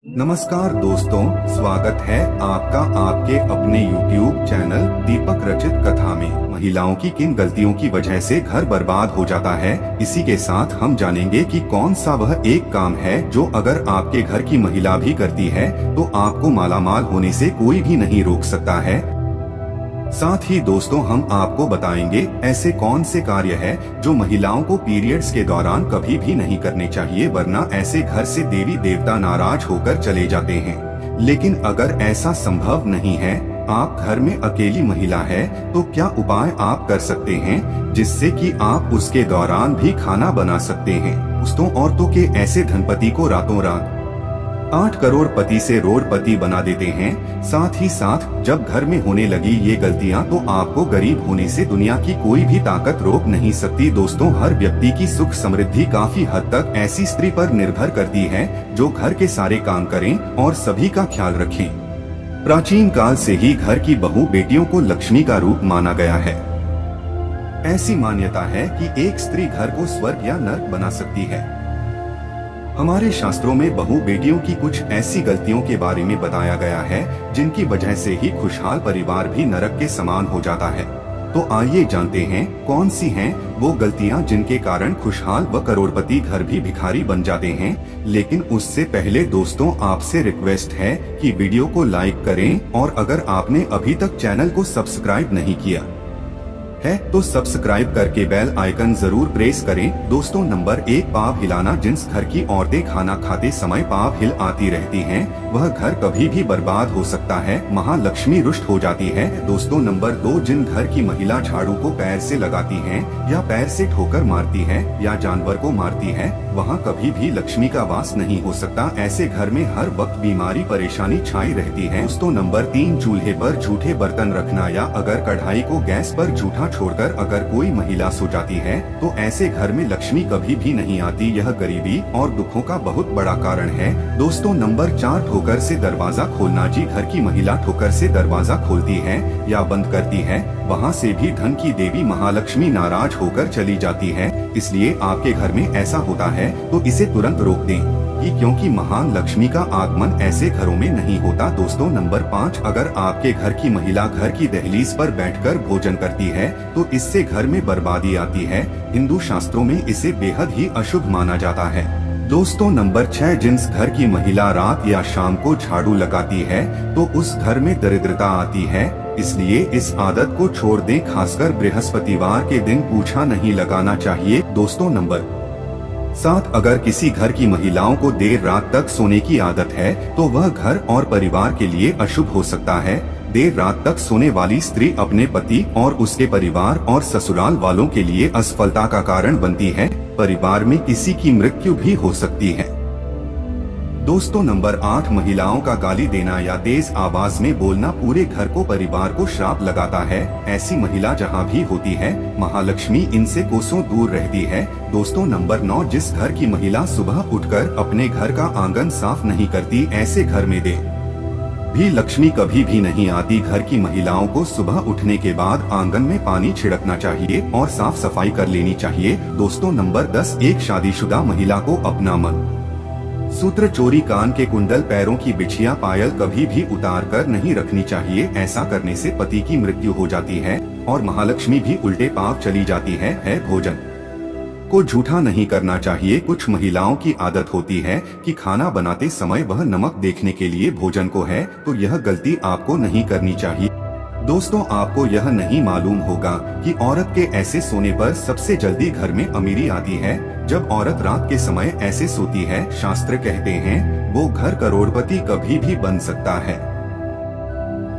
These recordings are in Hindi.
नमस्कार दोस्तों, स्वागत है आपका आपके अपने YouTube चैनल दीपक रचित कथा में। महिलाओं की किन गलतियों की वजह से घर बर्बाद हो जाता है, इसी के साथ हम जानेंगे कि कौन सा वह एक काम है जो अगर आपके घर की महिला भी करती है तो आपको मालामाल होने से कोई भी नहीं रोक सकता है। साथ ही दोस्तों हम आपको बताएंगे ऐसे कौन से कार्य है जो महिलाओं को पीरियड्स के दौरान कभी भी नहीं करने चाहिए, वरना ऐसे घर से देवी देवता नाराज होकर चले जाते हैं। लेकिन अगर ऐसा संभव नहीं है, आप घर में अकेली महिला है, तो क्या उपाय आप कर सकते हैं जिससे कि आप उसके दौरान भी खाना बना सकते हैं। दोस्तों औरतों के ऐसे धनपति को रातों रात 8 करोड़ पति से रोडपति बना देते हैं। साथ ही साथ जब घर में होने लगी ये गलतियां तो आपको गरीब होने से दुनिया की कोई भी ताकत रोक नहीं सकती। दोस्तों हर व्यक्ति की सुख समृद्धि काफी हद तक ऐसी स्त्री पर निर्भर करती है जो घर के सारे काम करें और सभी का ख्याल रखें। प्राचीन काल से ही घर की बहू बेटियों को लक्ष्मी का रूप माना गया है। ऐसी मान्यता है कि एक स्त्री घर को स्वर्ग या नर्क बना सकती है। हमारे शास्त्रों में बहू बेटियों की कुछ ऐसी गलतियों के बारे में बताया गया है जिनकी वजह से ही खुशहाल परिवार भी नरक के समान हो जाता है। तो आइए जानते हैं कौन सी हैं वो गलतियां जिनके कारण खुशहाल व करोड़पति घर भी भिखारी बन जाते हैं। लेकिन उससे पहले दोस्तों आपसे रिक्वेस्ट है कि वीडियो को लाइक करें और अगर आपने अभी तक चैनल को सब्सक्राइब नहीं किया है तो सब्सक्राइब करके बेल आइकन जरूर प्रेस करें। दोस्तों नंबर 1, पाव हिलाना। जिस घर की औरतें खाना खाते समय पाव हिल आती रहती हैं, वह घर कभी भी बर्बाद हो सकता है, महालक्ष्मी रुष्ट हो जाती है। दोस्तों नंबर 2, जिन घर की महिला झाड़ू को पैर से लगाती है या पैर से ठोकर मारती है या जानवर को मारती है, वहाँ कभी भी लक्ष्मी का वास नहीं हो सकता। ऐसे घर में हर वक्त बीमारी परेशानी छाई रहती है। दोस्तों नंबर 3, चूल्हे पर झूठे बर्तन रखना या अगर कढ़ाई को गैस पर झूठा छोड़कर अगर कोई महिला सो जाती है तो ऐसे घर में लक्ष्मी कभी भी नहीं आती। यह गरीबी और दुखों का बहुत बड़ा कारण है। दोस्तों नंबर 4, ठोकर से दरवाजा खोलना। जी घर की महिला ठोकर से दरवाजा खोलती है या बंद करती है, वहाँ से भी धन की देवी महालक्ष्मी नाराज होकर चली जाती है। इसलिए आपके घर में ऐसा होता है तो इसे तुरंत रोक दें क्योंकि महान लक्ष्मी का आगमन ऐसे घरों में नहीं होता। दोस्तों नंबर 5, अगर आपके घर की महिला घर की दहलीज पर बैठकर भोजन करती है तो इससे घर में बर्बादी आती है। हिंदू शास्त्रों में इसे बेहद ही अशुभ माना जाता है। दोस्तों नंबर 6, जिस घर की महिला रात या शाम को झाड़ू लगाती है तो उस घर में दरिद्रता आती है। इसलिए इस आदत को छोड़ दें, खासकर बृहस्पतिवार के दिन पूछा नहीं लगाना चाहिए। दोस्तों नंबर 7, अगर किसी घर की महिलाओं को देर रात तक सोने की आदत है तो वह घर और परिवार के लिए अशुभ हो सकता है। देर रात तक सोने वाली स्त्री अपने पति और उसके परिवार और ससुराल वालों के लिए असफलता का कारण बनती है। परिवार में किसी की मृत्यु भी हो सकती है। दोस्तों नंबर 8, महिलाओं का गाली देना या तेज आवाज में बोलना पूरे घर को परिवार को श्राप लगाता है। ऐसी महिला जहां भी होती है, महालक्ष्मी इनसे कोसों दूर रहती है। दोस्तों नंबर 9, जिस घर की महिला सुबह उठकर अपने घर का आंगन साफ नहीं करती, ऐसे घर में दे भी लक्ष्मी कभी भी नहीं आती। घर की महिलाओं को सुबह उठने के बाद आंगन में पानी छिड़कना चाहिए और साफ सफाई कर लेनी चाहिए। दोस्तों नंबर 10, एक शादीशुदा महिला को अपना मन सूत्र, चोरी, कान के कुंडल, पैरों की बिछिया, पायल कभी भी उतार कर नहीं रखनी चाहिए। ऐसा करने से पति की मृत्यु हो जाती है और महालक्ष्मी भी उल्टे पांव चली जाती है। भोजन को झूठा नहीं करना चाहिए। कुछ महिलाओं की आदत होती है कि खाना बनाते समय वह नमक देखने के लिए भोजन को है, तो यह गलती आपको नहीं करनी चाहिए। दोस्तों आपको यह नहीं मालूम होगा कि औरत के ऐसे सोने पर सबसे जल्दी घर में अमीरी आती है। जब औरत रात के समय ऐसे सोती है, शास्त्र कहते हैं वो घर करोड़पति कभी भी बन सकता है।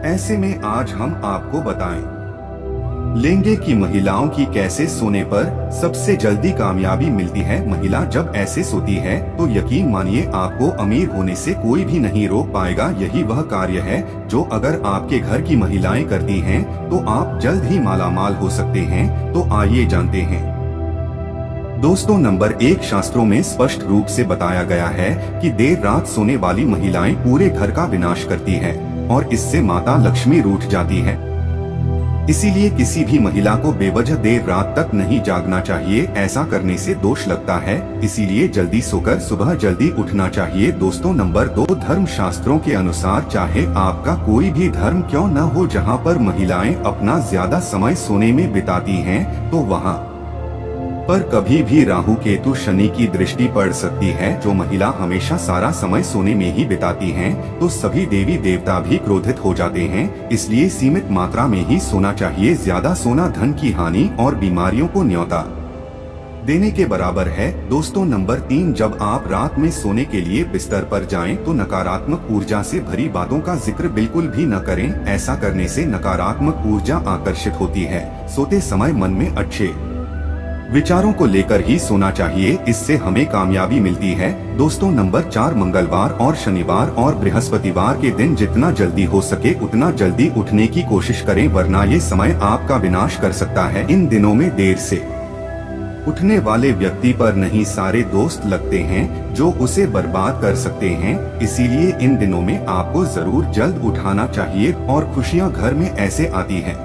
ऐसे में आज हम आपको बताएं लेंगे कि महिलाओं की कैसे सोने पर सबसे जल्दी कामयाबी मिलती है। महिला जब ऐसे सोती है तो यकीन मानिए आपको अमीर होने से कोई भी नहीं रोक पाएगा। यही वह कार्य है जो अगर आपके घर की महिलाएं करती हैं तो आप जल्द ही मालामाल हो सकते हैं। तो आइए जानते हैं। दोस्तों नंबर 1, शास्त्रों में स्पष्ट रूप से बताया गया है कि देर रात सोने वाली महिलाएं पूरे घर का विनाश करती हैं और इससे माता लक्ष्मी रूठ जाती है। इसीलिए किसी भी महिला को बेवजह देर रात तक नहीं जागना चाहिए, ऐसा करने से दोष लगता है। इसीलिए जल्दी सोकर सुबह जल्दी उठना चाहिए। दोस्तों नंबर 2, धर्म शास्त्रों के अनुसार चाहे आपका कोई भी धर्म क्यों न हो, जहां पर महिलाएं अपना ज्यादा समय सोने में बिताती हैं, तो वहां पर कभी भी राहु केतु शनि की दृष्टि पड़ सकती है। जो महिला हमेशा सारा समय सोने में ही बिताती हैं, तो सभी देवी देवता भी क्रोधित हो जाते हैं। इसलिए सीमित मात्रा में ही सोना चाहिए। ज्यादा सोना धन की हानि और बीमारियों को न्योता देने के बराबर है। दोस्तों नंबर 3, जब आप रात में सोने के लिए बिस्तर पर जाएं, तो नकारात्मक ऊर्जा से भरी बातों का जिक्र बिल्कुल भी न करें। ऐसा करने से नकारात्मक ऊर्जा आकर्षित होती है। सोते समय मन में अच्छे विचारों को लेकर ही सोना चाहिए, इससे हमें कामयाबी मिलती है। दोस्तों नंबर 4, मंगलवार और शनिवार और बृहस्पतिवार के दिन जितना जल्दी हो सके उतना जल्दी उठने की कोशिश करें, वरना ये समय आपका विनाश कर सकता है। इन दिनों में देर से उठने वाले व्यक्ति पर नहीं सारे दोस्त लगते हैं जो उसे बर्बाद कर सकते हैं। इसीलिए इन दिनों में आपको जरूर जल्द उठाना चाहिए और खुशियां घर में ऐसे आती हैं,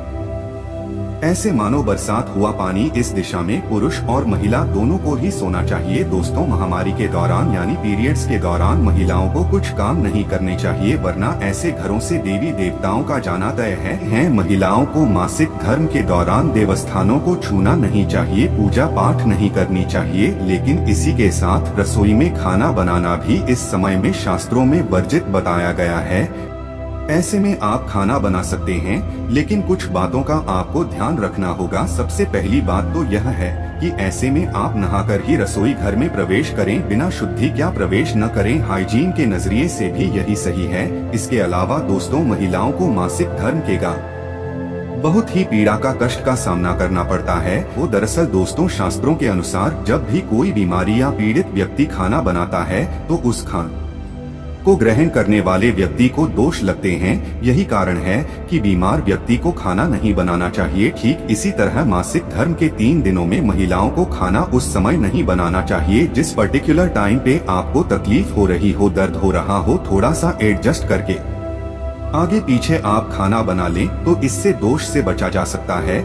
ऐसे मानो बरसात हुआ पानी। इस दिशा में पुरुष और महिला दोनों को ही सोना चाहिए। दोस्तों महामारी के दौरान यानी पीरियड्स के दौरान महिलाओं को कुछ काम नहीं करने चाहिए, वरना ऐसे घरों से देवी देवताओं का जाना तय है। महिलाओं को मासिक धर्म के दौरान देवस्थानों को छूना नहीं चाहिए, पूजा पाठ नहीं करनी चाहिए। लेकिन इसी के साथ रसोई में खाना बनाना भी इस समय में शास्त्रों में वर्जित बताया गया है। ऐसे में आप खाना बना सकते हैं, लेकिन कुछ बातों का आपको ध्यान रखना होगा। सबसे पहली बात तो यह है कि ऐसे में आप नहाकर ही रसोई घर में प्रवेश करें, बिना शुद्धि क्या प्रवेश न करें। हाइजीन के नजरिए से भी यही सही है। इसके अलावा दोस्तों महिलाओं को मासिक धर्म के बहुत ही पीड़ा का कष्ट का सामना करना पड़ता है। वो दरअसल दोस्तों शास्त्रों के अनुसार जब भी कोई बीमारी या पीड़ित व्यक्ति खाना बनाता है, तो उस खान को ग्रहण करने वाले व्यक्ति को दोष लगते हैं। यही कारण है कि बीमार व्यक्ति को खाना नहीं बनाना चाहिए। ठीक इसी तरह मासिक धर्म के 3 दिनों में महिलाओं को खाना उस समय नहीं बनाना चाहिए जिस पर्टिकुलर टाइम पे आपको तकलीफ हो रही हो, दर्द हो रहा हो। थोड़ा सा एडजस्ट करके आगे पीछे आप खाना बना लें तो इससे दोष से बचा जा सकता है।